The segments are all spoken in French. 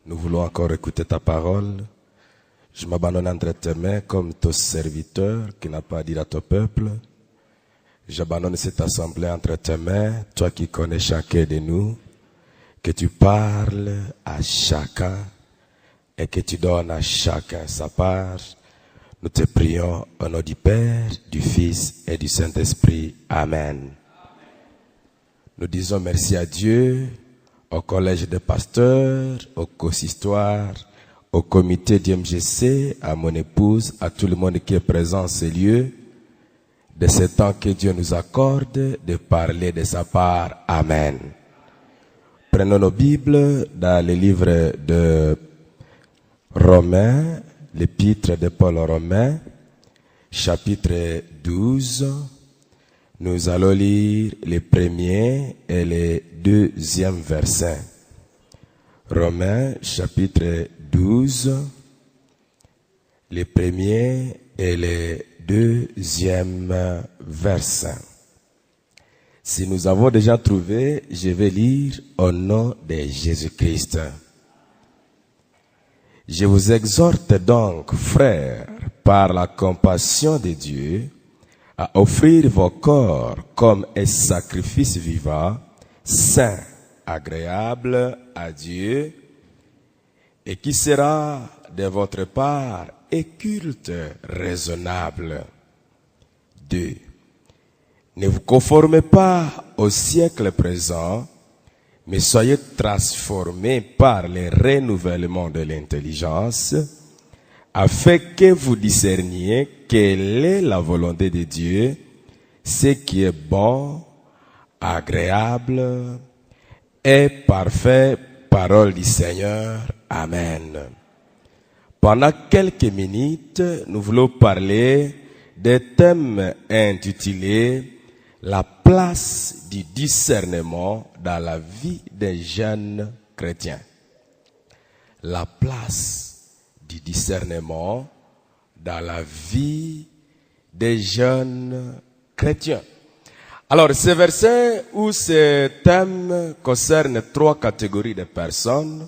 Nous voulons encore écouter ta parole. Je m'abandonne entre tes mains comme ton serviteur qui n'a pas à dire à ton peuple. J'abandonne cette assemblée entre tes mains, toi qui connais chacun de nous, que tu parles à chacun et que tu donnes à chacun sa part. Nous te prions au nom du Père, du Fils et du Saint-Esprit. Amen. Nous disons merci à Dieu, au collège des pasteurs, au consistoire, au comité d'IMGC, à mon épouse, à tout le monde qui est présent en ces lieux, de ce temps que Dieu nous accorde de parler de sa part. Amen. Prenons nos Bibles dans le livre de Romains, l'épître de Paul aux Romains, chapitre 12. Nous allons lire les premiers et les deuxièmes versets. Romains, chapitre 12, les premiers et les deuxièmes versets. Si nous avons déjà trouvé, je vais lire au nom de Jésus-Christ. Je vous exhorte donc, frères, par la compassion de Dieu, à offrir vos corps comme un sacrifice vivant, saint, agréable à Dieu, et qui sera de votre part un culte raisonnable. 2. Ne vous conformez pas au siècle présent, mais soyez transformés par le renouvellement de l'intelligence, afin que vous discerniez quelle est la volonté de Dieu, ce qui est bon, agréable et parfait. Parole du Seigneur. Amen. Pendant quelques minutes, nous voulons parler des thèmes intitulés « La place du discernement dans la vie des jeunes chrétiens ». La place du discernement dans la vie des jeunes chrétiens. Alors, ce verset ou ce thème concerne 3 catégories de personnes.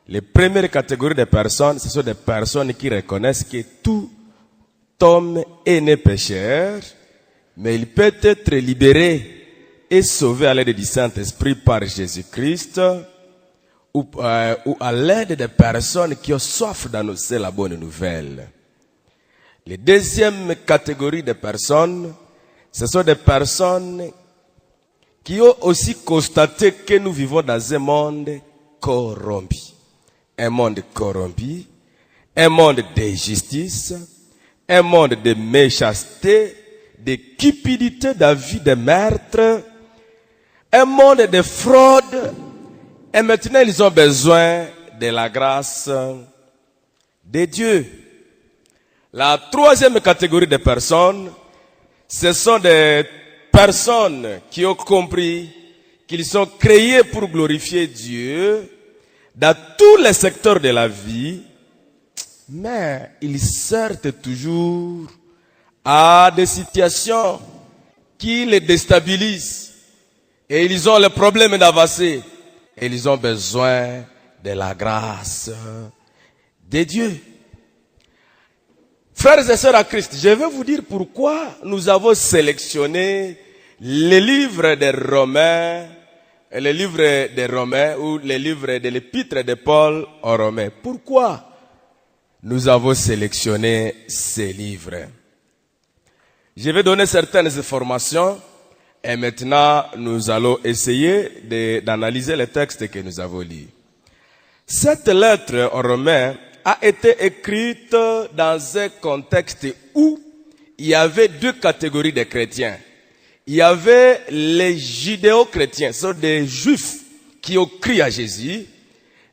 Les premières catégories de personnes, ce sont des personnes qui reconnaissent que tout homme est né pécheur, mais il peut être libéré et sauvé à l'aide du Saint-Esprit par Jésus-Christ, ou à l'aide des personnes qui ont soif d'annoncer la bonne nouvelle. Les deuxième catégorie de personnes, ce sont des personnes qui ont aussi constaté que nous vivons dans un monde corrompu. Un monde corrompu, un monde d'injustice, un monde de méchanceté, de cupidité, d'avis de meurtre, un monde de fraude. Et maintenant, ils ont besoin de la grâce de Dieu. La troisième catégorie de personnes, ce sont des personnes qui ont compris qu'ils sont créés pour glorifier Dieu dans tous les secteurs de la vie, mais ils sortent toujours à des situations qui les déstabilisent et ils ont le problème d'avancer et ils ont besoin de la grâce de Dieu. Frères et sœurs à Christ, je vais vous dire pourquoi nous avons sélectionné les livres des Romains, les livres des Romains ou les livres de l'épître de Paul aux Romains. Pourquoi nous avons sélectionné ces livres? Je vais donner certaines informations et maintenant nous allons essayer d'analyser les textes que nous avons lus. Cette lettre aux Romains a été écrite dans un contexte où il y avait 2 catégories de chrétiens. Il y avait les judéo-chrétiens, ce sont des juifs qui ont cru à Jésus,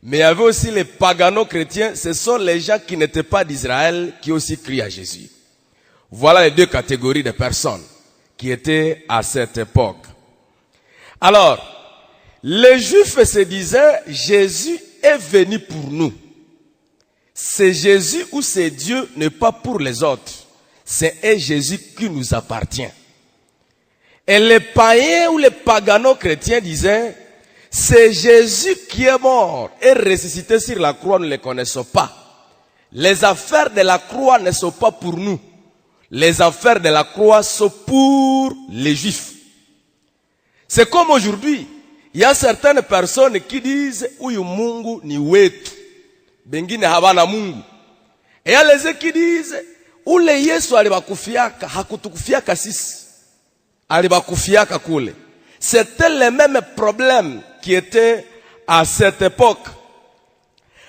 mais il y avait aussi les pagano-chrétiens, ce sont les gens qui n'étaient pas d'Israël qui ont aussi cru à Jésus. Voilà les 2 catégories de personnes qui étaient à cette époque. Alors, les juifs se disaient, Jésus est venu pour nous. C'est Jésus ou c'est Dieu n'est pas pour les autres. C'est un Jésus qui nous appartient. Et les païens ou les pagano chrétiens disaient, C'est Jésus qui est mort et ressuscité sur la croix, nous ne les connaissons pas. Les affaires de la croix ne sont pas pour nous. Les affaires de la croix sont pour les Juifs. C'est comme aujourd'hui, il y a certaines personnes qui disent Uyu Mungu ni wetu, bengine habana Mungu. Et il y a les qui disent ule Yesu alibakufiaka, hakutukufiaka sisi, alibakufiaka kule. C'était le même problème qui était à cette époque.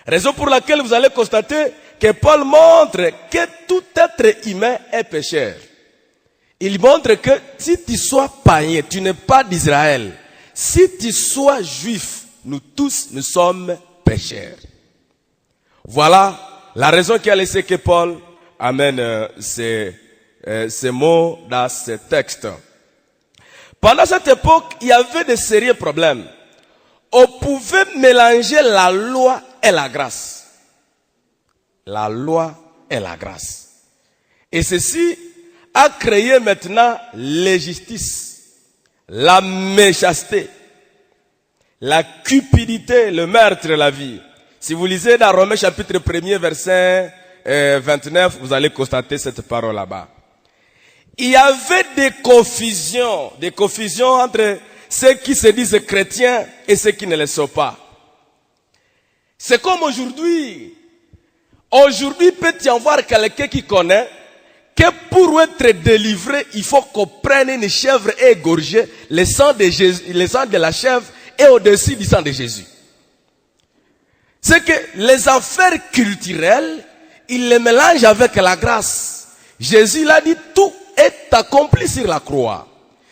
Raison pour laquelle vous allez constater que Paul montre que tout être humain est pécheur. Il montre que si tu sois païen, tu n'es pas d'Israël. Si tu sois juif, nous tous, nous sommes pécheurs. Voilà la raison qui a laissé que Paul amène ces mots dans ce texte. Pendant cette époque, il y avait de sérieux problèmes. On pouvait mélanger la loi et la grâce. La loi et la grâce. Et ceci a créé maintenant l'injustice, la méchanceté, la cupidité, le meurtre de la vie. Si vous lisez dans Romains chapitre 1er, verset 29, vous allez constater cette parole là-bas. Il y avait des confusions entre ceux qui se disent chrétiens et ceux qui ne le sont pas. C'est comme aujourd'hui. Aujourd'hui, peut y avoir quelqu'un qui connaît que pour être délivré, il faut qu'on prenne une chèvre et égorger le sang de Jésus, le sang de la chèvre est au-dessus du sang de Jésus. C'est que les affaires culturelles, il les mélange avec la grâce. Jésus l'a dit, tout est accompli sur la croix.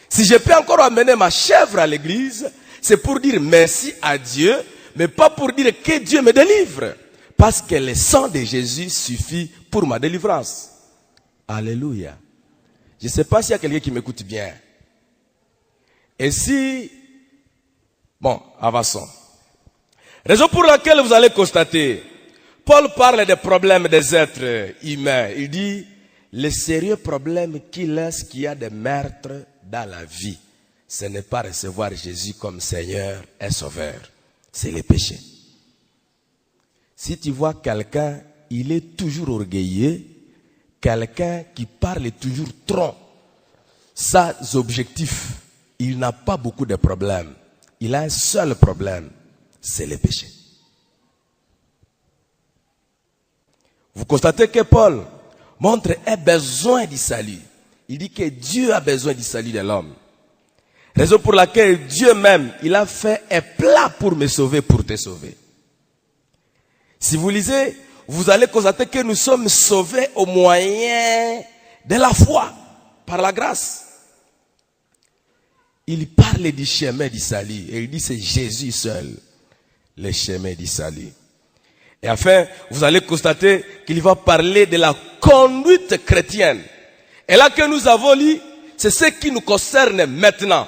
Si je peux encore amener ma chèvre à l'église, c'est pour dire merci à Dieu, mais pas pour dire que Dieu me délivre. Parce que le sang de Jésus suffit pour ma délivrance. Alléluia. Je ne sais pas s'il y a quelqu'un qui m'écoute bien. Et si... Bon, avançons. Raison pour laquelle vous allez constater, Paul parle des problèmes des êtres humains. Il dit, le sérieux problème qu'il y a de meurtres dans la vie, ce n'est pas recevoir Jésus comme Seigneur et Sauveur. C'est le péché. Si tu vois quelqu'un, il est toujours orgueilleux, quelqu'un qui parle toujours trop, sans objectif, il n'a pas beaucoup de problèmes. Il a un seul problème, c'est le péché. Vous constatez que Paul montre un besoin du salut. Il dit que Dieu a besoin du salut de l'homme. Raison pour laquelle Dieu même, il a fait un plat pour me sauver, pour te sauver. Si vous lisez, vous allez constater que nous sommes sauvés au moyen de la foi, par la grâce. Il parle du chemin du salut et il dit c'est Jésus seul, le chemin du salut. Et enfin, vous allez constater qu'il va parler de la conduite chrétienne. Et là que nous avons lu, c'est ce qui nous concerne maintenant.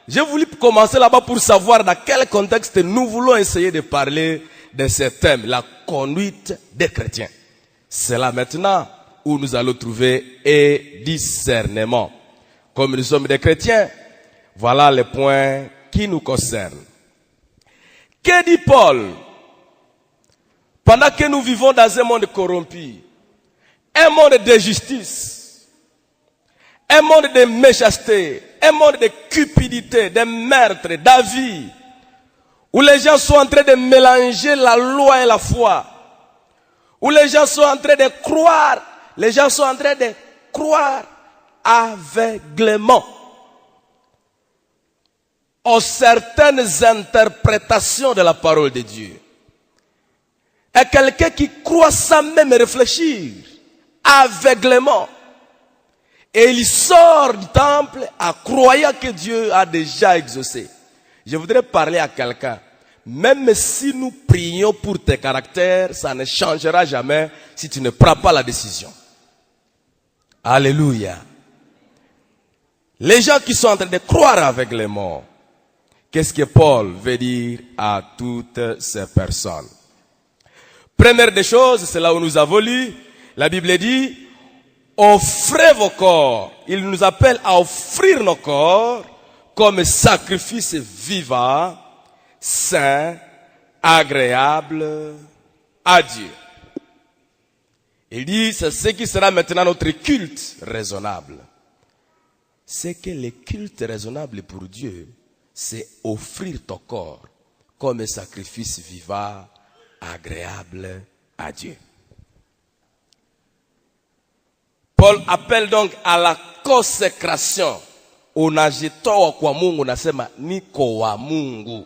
J'ai voulu commencer là-bas pour savoir dans quel contexte nous voulons essayer de parler de ce thème, la conduite des chrétiens. C'est là maintenant où nous allons trouver un discernement. Comme nous sommes des chrétiens, voilà les points qui nous concernent. Que dit Paul? Pendant que nous vivons dans un monde corrompu, un monde d'injustice, un monde de méchanceté, un monde de cupidité, de meurtre, d'avis, où les gens sont en train de mélanger la loi et la foi, où les gens sont en train de croire, aveuglément aux certaines interprétations de la parole de Dieu. Et quelqu'un qui croit sans même réfléchir, aveuglément. Et il sort du temple en croyant que Dieu a déjà exaucé. Je voudrais parler à quelqu'un. Même si nous prions pour tes caractères, ça ne changera jamais si tu ne prends pas la décision. Alléluia. Les gens qui sont en train de croire aveuglément, qu'est-ce que Paul veut dire à toutes ces personnes? Première des choses, c'est là où nous avons lu, la Bible dit, offrez vos corps. Il nous appelle à offrir nos corps comme sacrifice vivant, saint, agréable à Dieu. Il dit, c'est ce qui sera maintenant notre culte raisonnable. C'est que le culte raisonnable pour Dieu, c'est offrir ton corps comme un sacrifice vivant, agréable à Dieu. Paul appelle donc à la consécration. Unajitoa kwa Mungu, nasema niko wa Mungu.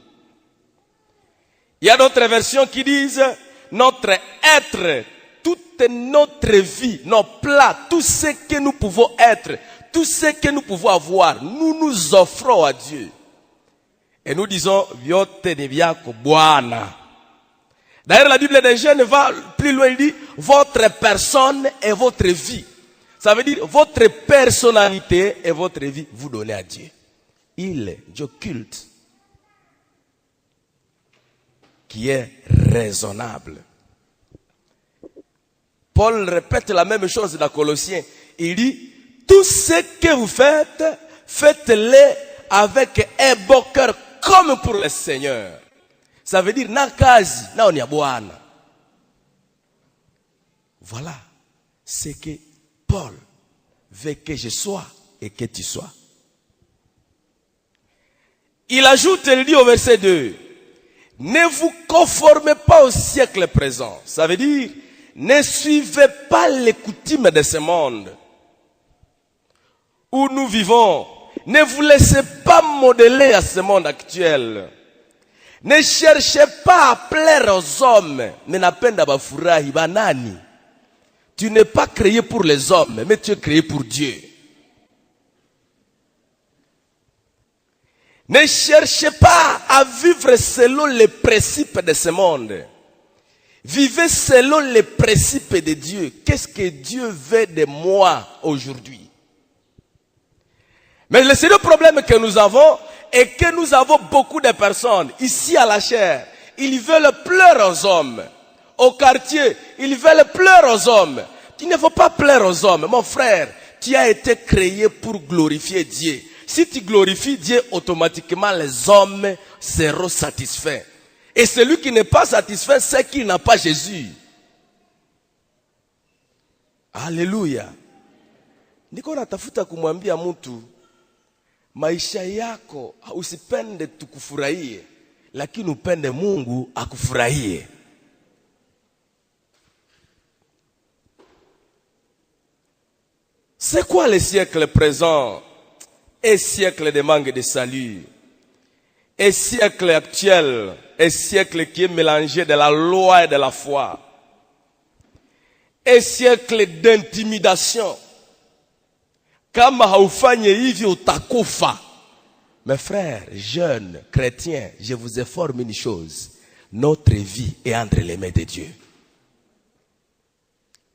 Il y a d'autres versions qui disent notre être, toute notre vie, nos plats, tout ce que nous pouvons être, tout ce que nous pouvons avoir, nous nous offrons à Dieu. Et nous disons, vyote ni vyako Bwana. D'ailleurs, la Bible des Jeunes va plus loin, il dit, votre personne et votre vie. Ça veut dire, votre personnalité et votre vie, vous donnez à Dieu. Il est Dieu culte, qui est raisonnable. Paul répète la même chose dans Colossiens. Il dit, tout ce que vous faites, faites-le avec un bon cœur, comme pour le Seigneur. Ça veut dire, na kazi, na on y a Bwana. Voilà ce que Paul veut que je sois et que tu sois. Il ajoute, il dit au verset 2, ne vous conformez pas au siècle présent. Ça veut dire, ne suivez pas les coutumes de ce monde où nous vivons. Ne vous laissez pas modeler à ce monde actuel. Ne cherchez pas à plaire aux hommes. Mais n'apenda bafurahi banani. Tu n'es pas créé pour les hommes, mais tu es créé pour Dieu. Ne cherchez pas à vivre selon les principes de ce monde. Vivez selon les principes de Dieu. Qu'est-ce que Dieu veut de moi aujourd'hui? Mais le seul problème que nous avons est que nous avons beaucoup de personnes ici à la chair. Ils veulent plaire aux hommes. Au quartier, ils veulent plaire aux hommes. Tu ne veux pas plaire aux hommes. Mon frère, tu as été créé pour glorifier Dieu. Si tu glorifies Dieu, automatiquement les hommes seront satisfaits. Et celui qui n'est pas satisfait, c'est qu'il n'a pas Jésus. Alléluia. Niko natafuta kumwambia mtu, maisha yako usipende tukufurahie, lakini upende Mungu akufurahie. C'est quoi le siècle présent? Un siècle de manque de salut. Un siècle actuel, un siècle qui est mélangé de la loi et de la foi. Un siècle d'intimidation. Kama haufanyi hivi utakufa. Mes frères, jeunes, chrétiens, je vous informe une chose. Notre vie est entre les mains de Dieu.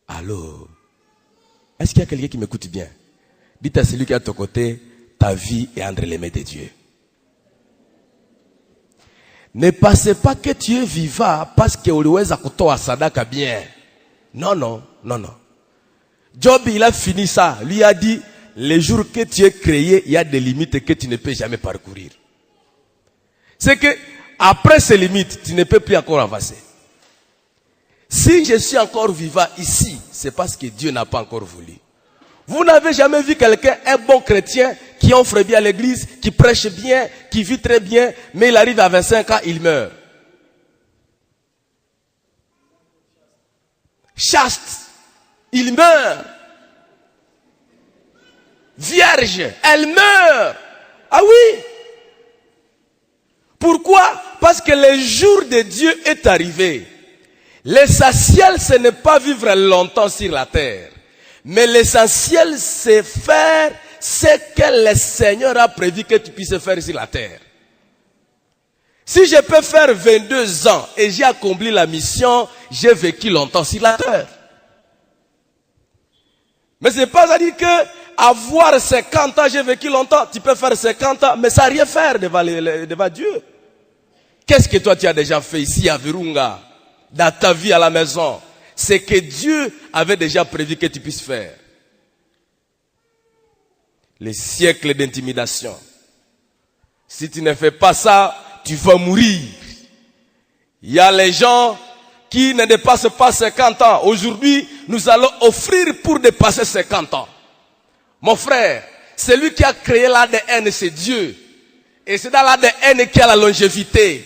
Allô? Est-ce qu'il y a quelqu'un qui m'écoute bien? Dites à celui qui est à ton côté, ta vie est entre les mains de Dieu. Ne pensez pas que tu es vivant parce que uliweza kutoa sadaka bien. Non, non, non, non. Job, il a fini ça. Lui a dit, les jours que tu es créé, il y a des limites que tu ne peux jamais parcourir. C'est que, après ces limites, tu ne peux plus encore avancer. Si je suis encore vivant ici, c'est parce que Dieu n'a pas encore voulu. Vous n'avez jamais vu quelqu'un, un bon chrétien, qui offre bien à l'église, qui prêche bien, qui vit très bien, mais il arrive à 25 ans, il meurt. Chaste, il meurt. Vierge, elle meurt. Ah oui. Pourquoi? Parce que le jour de Dieu est arrivé. L'essentiel, ce n'est pas vivre longtemps sur la terre. Mais l'essentiel, c'est faire ce que le Seigneur a prévu que tu puisses faire sur la terre. Si je peux faire 22 ans et j'ai accompli la mission, j'ai vécu longtemps sur la terre. Mais ce n'est pas à dire que avoir 50 ans, j'ai vécu longtemps, tu peux faire 50 ans, mais ça n'a rien faire devant Dieu. Qu'est-ce que toi tu as déjà fait ici à Virunga, dans ta vie à la maison? C'est que Dieu avait déjà prévu que tu puisses faire. Les siècles d'intimidation. Si tu ne fais pas ça, tu vas mourir. Il y a les gens qui ne dépassent pas 50 ans. Aujourd'hui, nous allons offrir pour dépasser 50 ans. Mon frère, celui qui a créé l'ADN, c'est Dieu. Et c'est dans l'ADN qu'il y a la longévité.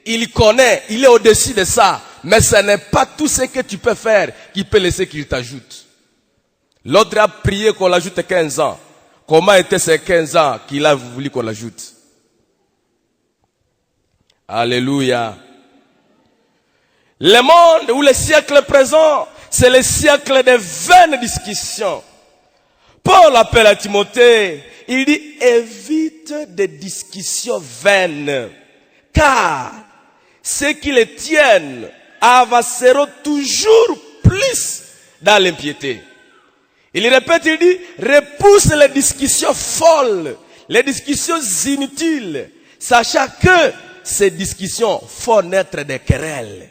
Il connaît, il est au-dessus de ça. Mais ce n'est pas tout ce que tu peux faire qui peut laisser qu'il t'ajoute. L'autre a prié qu'on l'ajoute 15 ans. Comment étaient ces 15 ans qu'il a voulu qu'on l'ajoute? Alléluia. Le monde ou le siècle présent, c'est le siècle des vaines discussions. Paul appelle à Timothée, il dit évite des discussions vaines, car ceux qui les tiennent avanceront toujours plus dans l'impiété. Il répète, il dit repousse les discussions folles, les discussions inutiles, sachant que ces discussions font naître des querelles.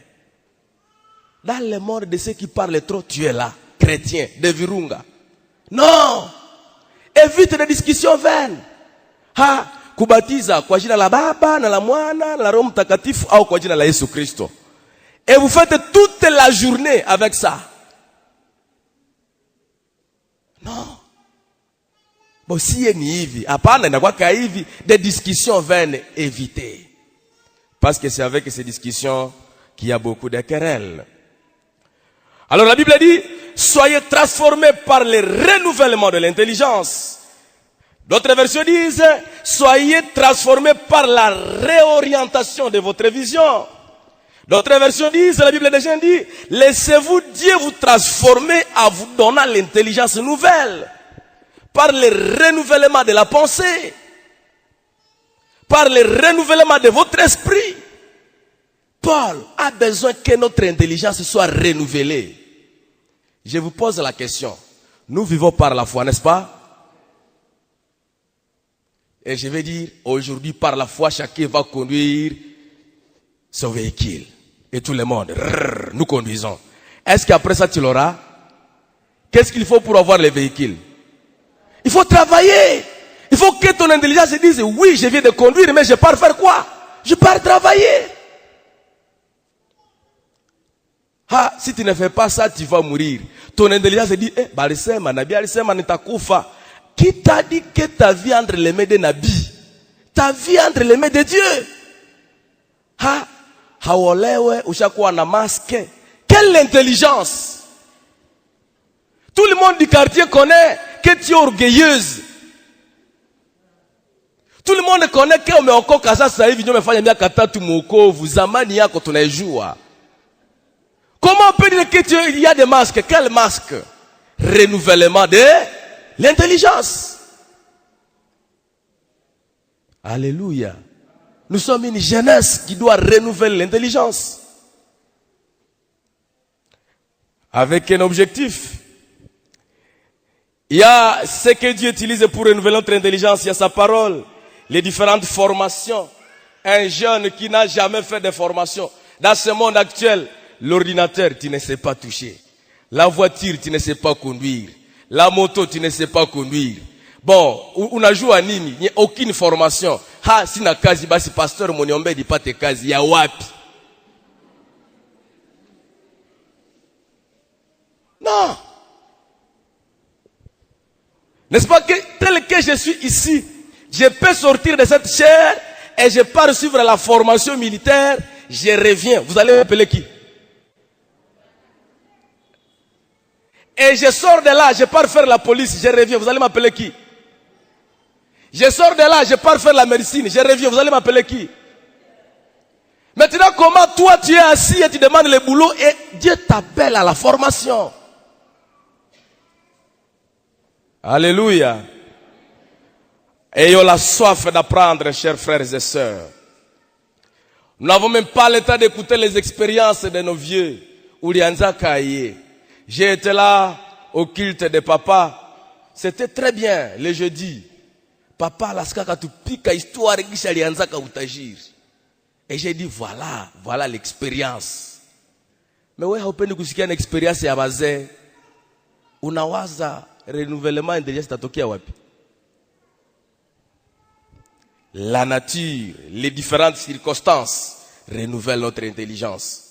Dans le monde de ceux qui parlent trop, tu es là, chrétien, de Virunga. Non! Évite les discussions vaines. Kubatiza kwa jina la Baba, na la Mwana, na la Roho Mtakatifu, au kwa jina la Yesu Kristo. Et vous faites toute la journée avec ça. Non. Bon, si yé ni hivi, hapana inakuwa ka hivi, des discussions vaines, évitez. Parce que c'est avec ces discussions qu'il y a beaucoup de querelles. Alors la Bible dit, soyez transformés par le renouvellement de l'intelligence. D'autres versions disent, soyez transformés par la réorientation de votre vision. D'autres versions disent, la Bible des gens dit, laissez-vous Dieu vous transformer en vous donnant l'intelligence nouvelle. Par le renouvellement de la pensée. Par le renouvellement de votre esprit. Paul a besoin que notre intelligence soit renouvelée. Je vous pose la question. Nous vivons par la foi, n'est-ce pas? Et je vais dire, aujourd'hui, par la foi, chacun va conduire son véhicule. Et tout le monde, nous conduisons. Est-ce qu'après ça, tu l'auras? Qu'est-ce qu'il faut pour avoir les véhicules? Il faut travailler. Il faut que ton intelligence se dise, oui, je viens de conduire, mais je pars faire quoi? Je pars travailler. Ah, si tu ne fais pas ça, tu vas mourir. Ton intelligence se dit, Barisema, Nabi Arisema, Nitakufa. Qui t'a dit que ta vie entre les mains de Nabi? Ta vie entre les mains de Dieu. Ah, haolewe, ushakuwa na masque. Quelle intelligence! Tout le monde du quartier connaît que tu es orgueilleuse. Tout le monde connaît que umeokoka sasa hivi ndio umefanya miaka 3 mwokovu, zamani yako tunaijua. Comment on peut dire qu'il y a des masques? Quel masque? Renouvellement de l'intelligence. Alléluia. Nous sommes une jeunesse qui doit renouveler l'intelligence. Avec un objectif. Il y a ce que Dieu utilise pour renouveler notre intelligence. Il y a sa parole. Les différentes formations. Un jeune qui n'a jamais fait de formation. Dans ce monde actuel, l'ordinateur, tu ne sais pas toucher. La voiture, tu ne sais pas conduire. La moto, tu ne sais pas conduire. Bon, unajua nini? Il n'y a aucune formation. Ha, sina kazi, basi pasteur moniombe dipate kazi. Ya wapi? Non. N'est-ce pas que tel que je suis ici, je peux sortir de cette chair et je pars suivre la formation militaire, je reviens. Vous allez m'appeler qui? Et je sors de là, je pars faire la police, je reviens. Vous allez m'appeler qui? Je sors de là, je pars faire la médecine, je reviens. Vous allez m'appeler qui? Maintenant, comment toi tu es assis et tu demandes le boulot et Dieu t'appelle à la formation? Alléluia. Ayons la soif d'apprendre, chers frères et sœurs. Nous n'avons même pas le temps d'écouter les expériences de nos vieux. J'ai été là au culte de papa. C'était très bien le jeudi. Papa laskaka tupika histoire kisha lianzaka utajiri. Et j'ai dit voilà l'expérience. Mais wewe haupendi kusikia na experience ya wazee. Unawaza renouvellement intelligence tatokea wapi? la nature, les différentes circonstances renouvellent notre intelligence.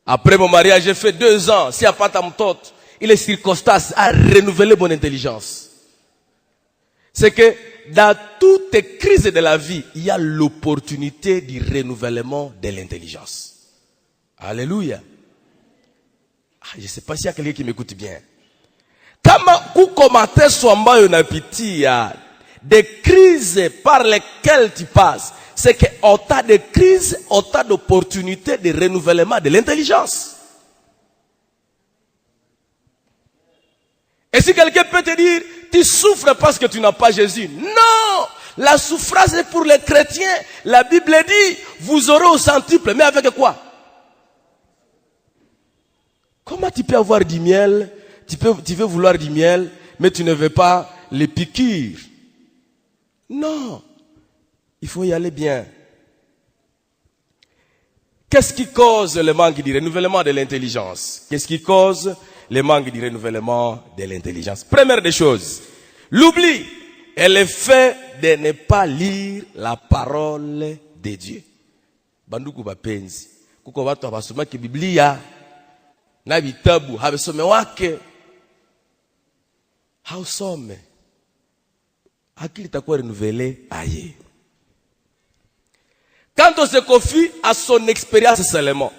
Après mon mariage, j'ai fait 2 ans. Si apata mtoto, les circonstances a renouvelé mon intelligence. C'est que dans toutes les crises de la vie, il y a l'opportunité du renouvellement de l'intelligence. Alléluia. Je ne sais pas s'il y a quelqu'un qui m'écoute bien. Kama kukomate swambayo napitia, des crises par lesquelles tu passes, c'est qu'en tas de crises, en tas d'opportunités de renouvellement de l'intelligence. Et si quelqu'un peut te dire, tu souffres parce que tu n'as pas Jésus. Non! La souffrance est pour les chrétiens. La Bible dit, vous aurez au centuple. Mais avec quoi? Comment tu peux avoir du miel? Tu veux vouloir du miel, mais tu ne veux pas les piqûres. Non. Il faut y aller bien. Qu'est-ce qui cause le manque du renouvellement de l'intelligence? Qu'est-ce qui cause le manque du renouvellement de l'intelligence? Première des choses, l'oubli est le fait de ne pas lire la parole de Dieu. Banduku bapenzi, kuko watu abasoma ki Biblia na vitabu habesome wake hausome. Akili itakuwa renouvelée aye. Quand on se confie à son expérience seulement,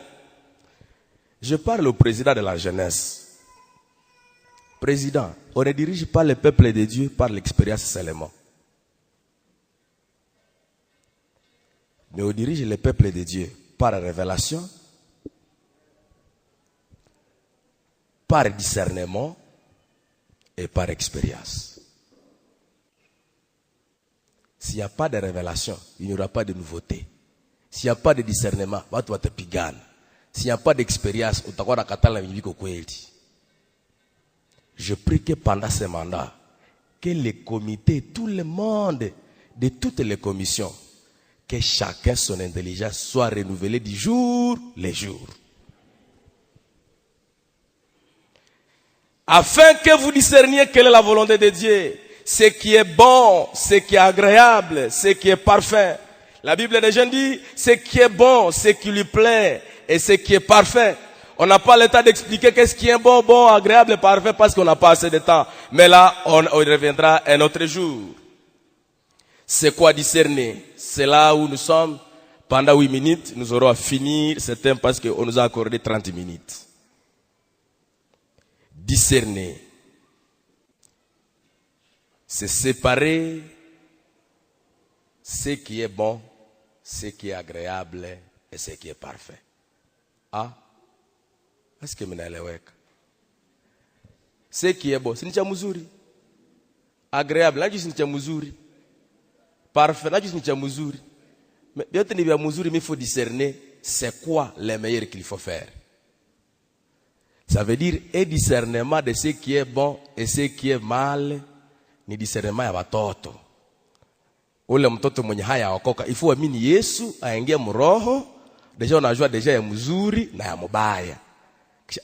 je parle au président de la jeunesse. Président, on ne dirige pas le peuple de Dieu par l'expérience seulement. Mais on dirige le peuple de Dieu par révélation, par discernement et par expérience. S'il n'y a pas de révélation, il n'y aura pas de nouveauté. S'il n'y a pas de discernement, watu watapigana. S'il n'y a pas d'expérience, utakuwa nakatala viko kweli. Je prie que pendant ce mandat, que les comités, tout le monde, de toutes les commissions, que chacun son intelligence soit renouvelée du jour le jour. Afin que vous discerniez quelle est la volonté de Dieu, ce qui est bon, ce qui est agréable, ce qui est parfait. La Bible des gens dit, ce qui est bon, ce qui lui plaît et ce qui est parfait. On n'a pas le temps d'expliquer qu'est-ce qui est bon, agréable et parfait parce qu'on n'a pas assez de temps. Mais là, on reviendra un autre jour. C'est quoi discerner? C'est là où nous sommes. Pendant 8 minutes, nous aurons à finir ce thème parce qu'on nous a accordé 30 minutes. Discerner. C'est séparer ce qui est bon, ce qui est agréable et ce qui est parfait. Ah, est-ce que mnaeleweka? Ce qui est bon, si ni cha mzuri. Agréable, najua si ni cha mzuri. Parfait, najua si ni cha mzuri. Mais yote ni vya mzuri, mais il faut discerner c'est quoi le meilleur qu'il faut faire. Ça veut dire un discernement de ce qui est bon et ce qui est mal, ni discernement ya watoto. Ule mtoto mwenye haya okoka, ifu amini Yesu, aingie mroho, deja unajua deja ya mzuri na ya mubaya.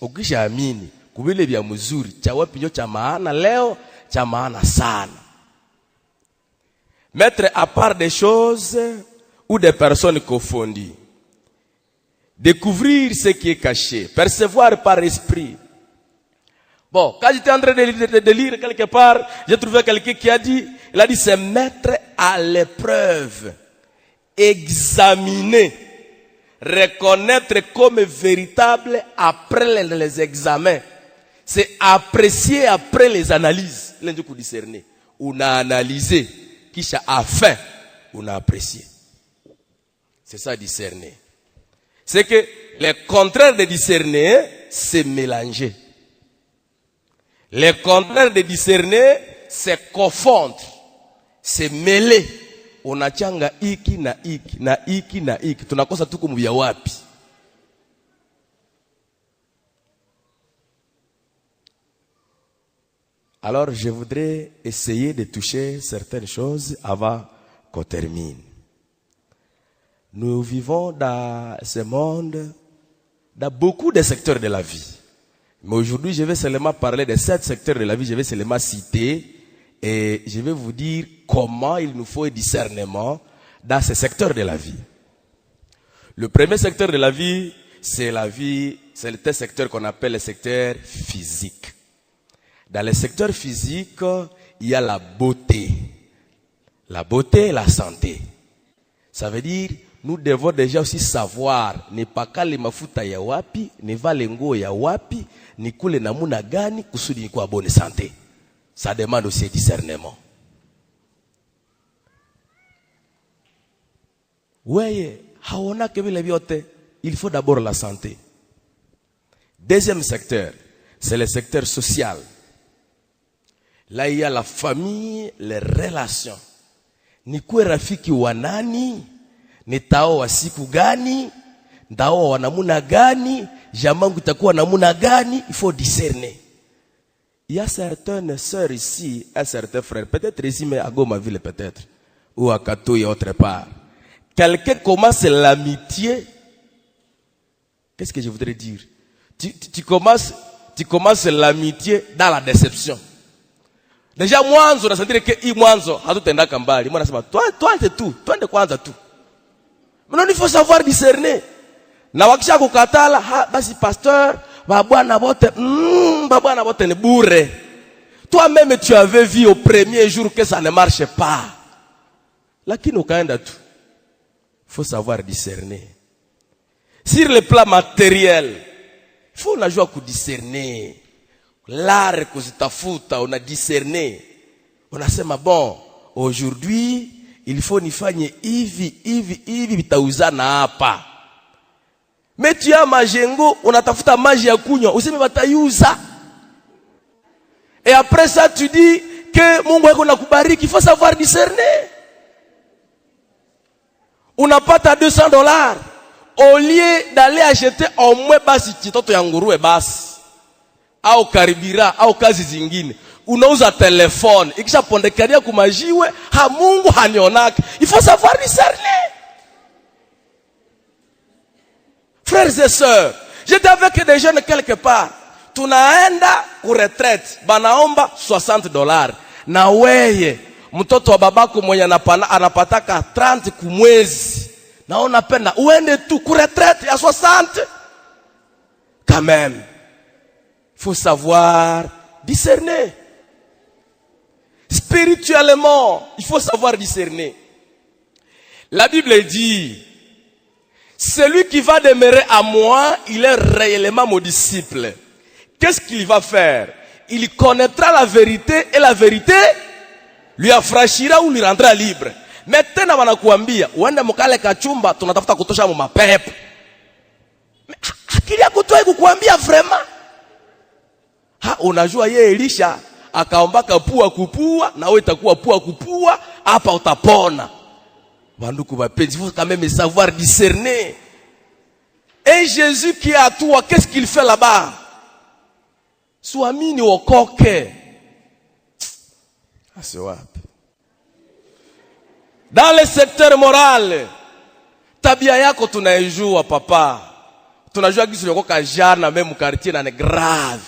Ukisha amini, kubile vya mzuri, cha wapi ndio cha maana leo, cha maana sana. Mettre à part des choses ou des personnes confondues. Découvrir ce qui est caché, percevoir par esprit. Bon, quand j'étais en train de lire quelque part, j'ai trouvé quelqu'un qui a dit, il a dit c'est mettre à l'épreuve, examiner, reconnaître comme véritable après les examens. C'est apprécier après les analyses. L'un coup discerner. On a analysé, qui a fait, on a apprécié. C'est ça discerner. C'est que le contraire de discerner, c'est mélanger. Le contraire de discerner, c'est confondre. C'est mêler. Unachanga iki na iki, na iki na iki. Tunakosa tuko mbia wapi. Alors je voudrais essayer de toucher certaines choses avant qu'on termine. Nous vivons dans ce monde, dans beaucoup de secteurs de la vie. Mais aujourd'hui, je vais seulement parler de 7 secteurs de la vie. Je vais seulement citer Et je vais vous dire comment il nous faut un discernement dans ces secteurs de la vie. Le premier secteur de la vie, c'est le secteur qu'on appelle le secteur physique. Dans le secteur physique, il y a la beauté. La beauté et la santé. Ça veut dire, nous devons déjà aussi savoir, ne pas kale mafuta ya wapi, ne vale nguo ya wapi, ni kule namuna gani, kusudi ni kwa bonne santé. Ça demande aussi un discernement. Ouais, haona que vile vyote, il faut d'abord la santé. Deuxième secteur, c'est le secteur social. Là, il y a la famille, les relations. Ni kwe rafiki wa nani, ni tao wa siku gani, ndao wa namuna gani, jamangu itakuwa namuna gani, il faut discerner. Il y a certaines sœurs ici, un certain frère, peut-être ici, mais à Goma ville peut-être, ou à Kato et autre part. Quelqu'un commence l'amitié. Qu'est-ce que je voudrais dire? Tu commences l'amitié dans la déception. Déjà, mwanzo, ça veut dire que mwanzo, hatutenda kambali. Moi, toi, c'est tout. Toi, de kwanza tout. Maintenant, il faut savoir discerner. Na wakisha kukatala, basi pasteur, babwana bote ne bourre. Toi-même, tu avais vu au premier jour que ça ne marche pas. Lakini ukaenda tout. Il faut savoir discerner. Sur le plan matériel, il faut la joie pour discerner. L'art que tu tafuta, on a discerné. On a sema bon, aujourd'hui, il faut nifanye hivi bitauzana hapa. Mais tu as majengo, on a tafuta maji ya kunywa, useme batayuza. Et après ça, tu dis que Mungu wako nakubariki, il faut savoir discerner. Unapata $200. Au lieu d'aller acheter au moins basi chitoto ya nguruwe basi. Au karibira, au kazi zingine. Unauza telefone. Ikisha pondekaria kumajiwe, ha Mungu hanionaka. Il faut savoir discerner. Frères et sœurs, j'étais avec des jeunes quelque part. Tunaenda ku retraite. Banaomba $60. Na weye, mtoto wa babako mwenye anapataka 30 kumwezi. Na unapenda uende tu ku retraite ya 60. Quand même. Il faut savoir discerner. Spirituellement, il faut savoir discerner. La Bible dit, celui qui va demeurer à moi, il est réellement mon disciple. Qu'est-ce qu'il va faire? Il connaîtra la vérité et la vérité lui affranchira ou lui rendra libre. Maintenant, wanakuambia, uende mkale kachumba, tunatafuta kutosha mu mapepo. Akili yako toi kukuambia vraiment. Unajua yeye Elisha akaombaka pua kupua, na wewe itakuwa pua kupua, hapa utapona. Banduku bapenzi, il faut quand même savoir discerner. Et Jésus qui est à toi, qu'est-ce qu'il fait là-bas? Suamini okoke. Dans le secteur moral, tabia yako tunaijua papa. Tunajua kisu yako kajana même quartier na grave.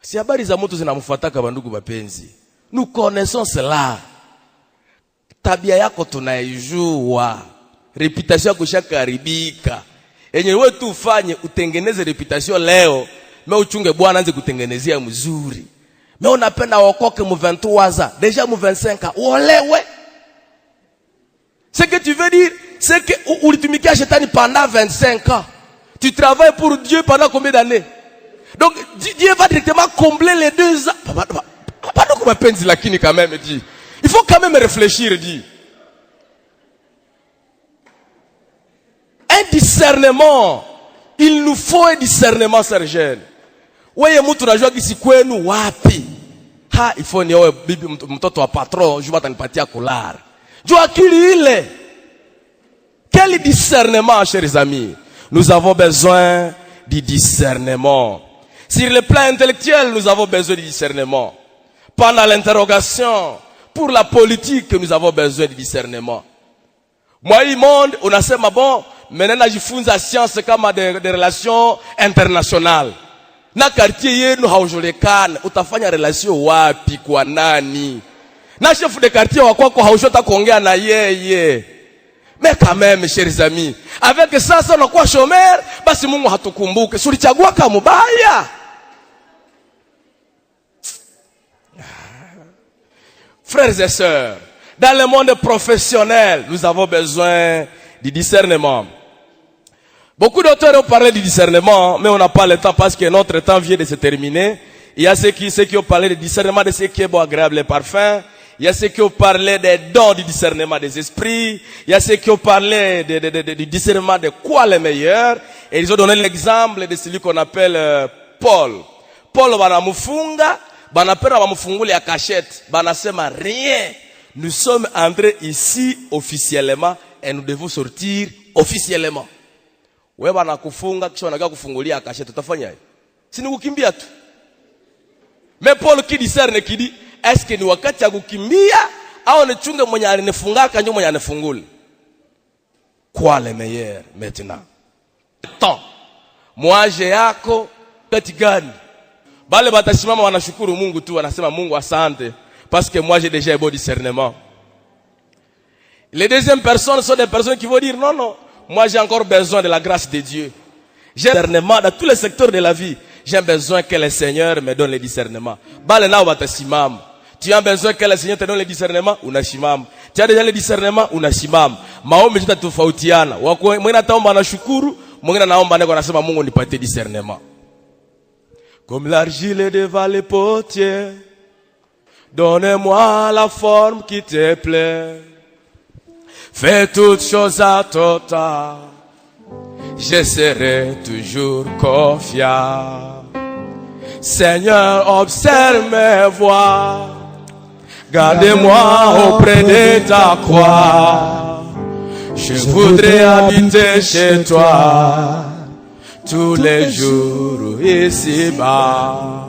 Si habari za mtu zinamfuataka bandugu bapenzi. Nous connaissons cela. Tabia yako tunaijua. Reputation yako shakaribika. Enye wewe tu ufanye utengeneze reputation leo, me uchunge Bwana anze kutengenezea mzuri. Me unapenda wokoke mu 23 ans, déjà mu 25 ans, olewe. Ce que tu veux dire, c'est que ulitumikia shetani pendant 25 ans. Tu travailles pour Dieu pendant combien d'années? Donc Dieu va directement combler les 2 ans. Pardon comme peine lakini quand même dit. Il faut quand même réfléchir dit. Un discernement. Il nous faut un discernement sergent. Weye mtu najua kisi kwenu wapi. Il faut nioe bibi mtoto wa patron, jua atanipatia kulala. Jua akili ile. Quel discernement, chers amis? Nous avons besoin du discernement. Sur le plan intellectuel, nous avons besoin du discernement. Pendant l'interrogation, pour la politique, nous avons besoin du discernement. Moi, il monde, on a dit, bon, maintenant, je fais la science comme des relations internationales. Na quartier yenu haujolekana, utafanya relation wapi kwa nani? Na chef de quartier wa kwako haujota kuongea na yeye. Mais quand même, chers amis, avec ça, on a quoi chômeur, basi Mungu hatukumbuke. Sulichagua kama mubaya. Frères et sœurs, dans le monde professionnel, nous avons besoin du discernement. Beaucoup d'auteurs ont parlé du discernement, mais on n'a pas le temps parce que notre temps vient de se terminer. Il y a ceux qui ont parlé du discernement de ce qui est bon, agréable et parfum. Il y a ceux qui ont parlé des dons du discernement des esprits. Il y a ceux qui ont parlé du discernement de quoi le meilleur. Et ils ont donné l'exemple de celui qu'on appelle Paul. Paul banamufunga, banapera bamufunguli ya cachette, banasema rien. Nous sommes entrés ici officiellement et nous devons sortir officiellement. Wewe banakufunga kisha wanaga kufungulia cachette, utafanya nini? Si ni kukimbia tu. Mais Paul qui discerne qui dit, est-ce que ni wakati ya kukimbia au nichunge mwenye alinifungaka ndio mwenye anifungule? Quoi le meilleur maintenant? Temps. Mwaje yako kati gani? Bale batasimama wanashukuru Mungu tu, wanasema Mungu asante parce que moi j'ai déjà un bon discernement. Les deuxièmes personnes sont des personnes qui vont dire non non, moi j'ai encore besoin de la grâce de Dieu. J'ai un discernement dans tous les secteurs de la vie. J'ai besoin que le Seigneur me donne le discernement. Bale na watasimama. Tu as besoin que le Seigneur te donne le discernement, unasimama. Tu as déjà le discernement, unasimama. Maombi tutatofautiana. Mwingine ataomba na shukuru, mwingine anaomba ndiko anasema Mungu nipatie discernement. Comme l'argile devant les potiers, donne-moi la forme qui te plaît. Fais toutes choses à ton temps. Je serai toujours confiant. Seigneur, observe mes voies. Garde-moi auprès de ta croix. Je voudrais habiter chez toi tous les jours ici-bas.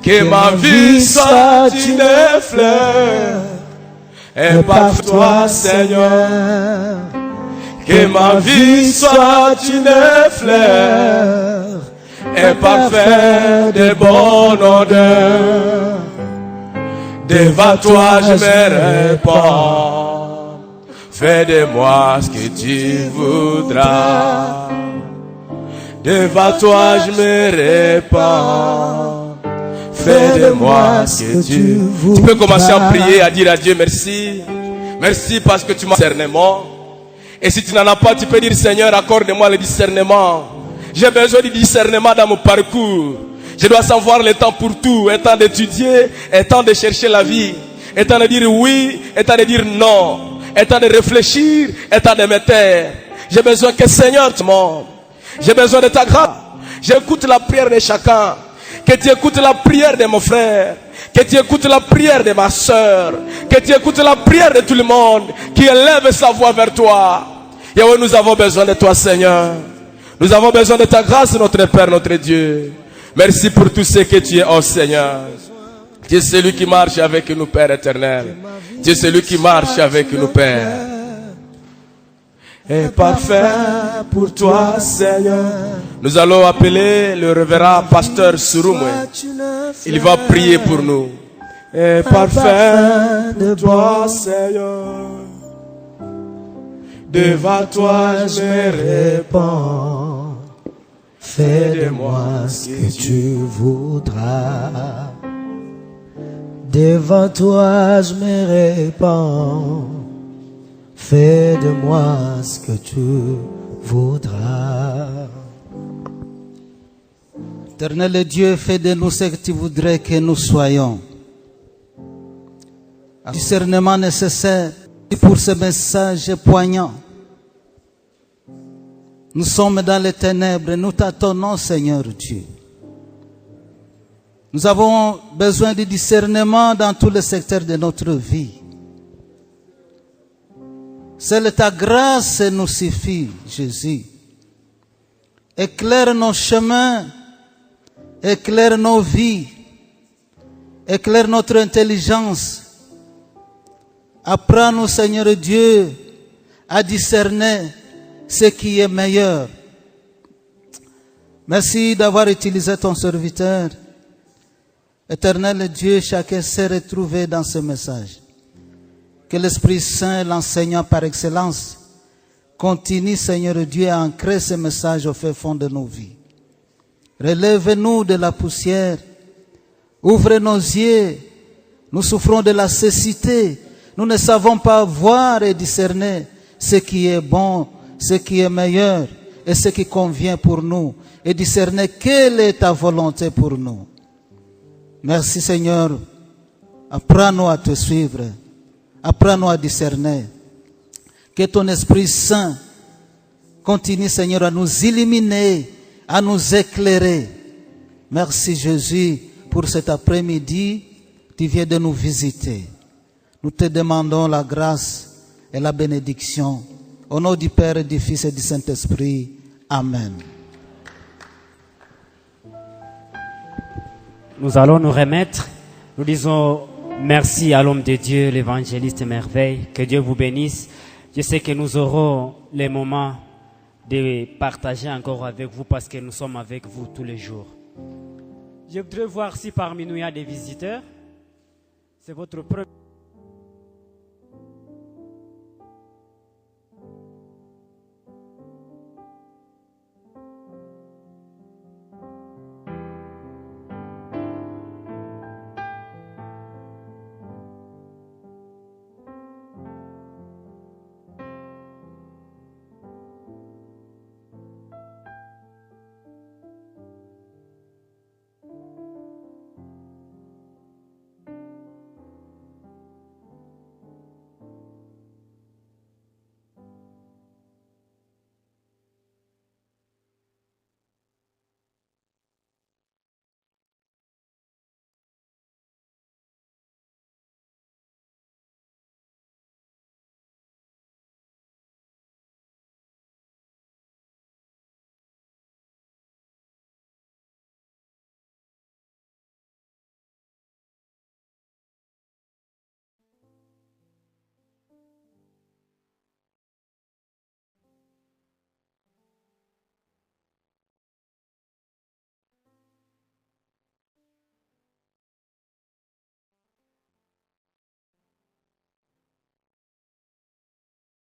Que ma vie soit une fleur et par toi, Seigneur. Que ma vie soit une fleur et parfait de bonne odeur. Devant toi je me répands. Fais de moi ce que tu voudras. Devant toi je me répands. Fais de moi ce que tu voudras. Tu peux commencer à prier, à dire à Dieu merci. Merci parce que tu m'as discernement. Et si tu n'en as pas, tu peux dire Seigneur, accorde-moi le discernement. J'ai besoin du discernement dans mon parcours. Je dois savoir le temps pour tout, un temps d'étudier, un temps de chercher la vie, un temps de dire oui, un temps de dire non, un temps de réfléchir, un temps de me taire. J'ai besoin que Seigneur te montre. J'ai besoin de ta grâce. J'écoute la prière de chacun. Que tu écoutes la prière de mon frère. Que tu écoutes la prière de ma soeur. Que tu écoutes la prière de tout le monde qui élève sa voix vers toi. Yahweh, nous avons besoin de toi, Seigneur. Nous avons besoin de ta grâce, notre Père, notre Dieu. Merci pour tout ce que tu es, oh Seigneur. Tu es celui qui marche avec nous, Père éternel. Tu es celui qui marche avec nous, Père. Et parfait pour toi, Seigneur. Nous allons appeler le révérend pasteur Surume. Il va prier pour nous. Et parfait de toi, Seigneur. Devant toi je me répands. Fais de moi ce que tu voudras. Devant toi je me répands. Fais de moi ce que tu voudras. Éternel Dieu, fais de nous ce que tu voudrais que nous soyons. Un discernement nécessaire pour ce message poignant. Nous sommes dans les ténèbres, nous t'attendons, Seigneur Dieu. Nous avons besoin de discernement dans tous les secteurs de notre vie. Seule ta grâce nous suffit, Jésus. Éclaire nos chemins, éclaire nos vies, éclaire notre intelligence. Apprends-nous, Seigneur Dieu, à discerner ce qui est meilleur. Merci d'avoir utilisé ton serviteur. Éternel Dieu, chacun s'est retrouvé dans ce message. Que l'Esprit Saint, l'enseignant par excellence, continue, Seigneur Dieu, à ancrer ce message au fin fond de nos vies. Relève-nous de la poussière. Ouvre nos yeux. Nous souffrons de la cécité. Nous ne savons pas voir et discerner ce qui est bon, ce qui est meilleur et ce qui convient pour nous. Et discerner quelle est ta volonté pour nous. Merci Seigneur. Apprends-nous à te suivre. Apprends-nous à discerner. Que ton Esprit Saint continue, Seigneur, à nous illuminer, à nous éclairer. Merci Jésus pour cet après-midi. Tu viens de nous visiter. Nous te demandons la grâce et la bénédiction. Au nom du Père et du Fils et du Saint-Esprit. Amen. Nous allons nous remettre. Nous disons merci à l'homme de Dieu, l'évangéliste Merveille. Que Dieu vous bénisse. Je sais que nous aurons les moments de partager encore avec vous parce que nous sommes avec vous tous les jours. Je voudrais voir si parmi nous il y a des visiteurs. C'est votre premier.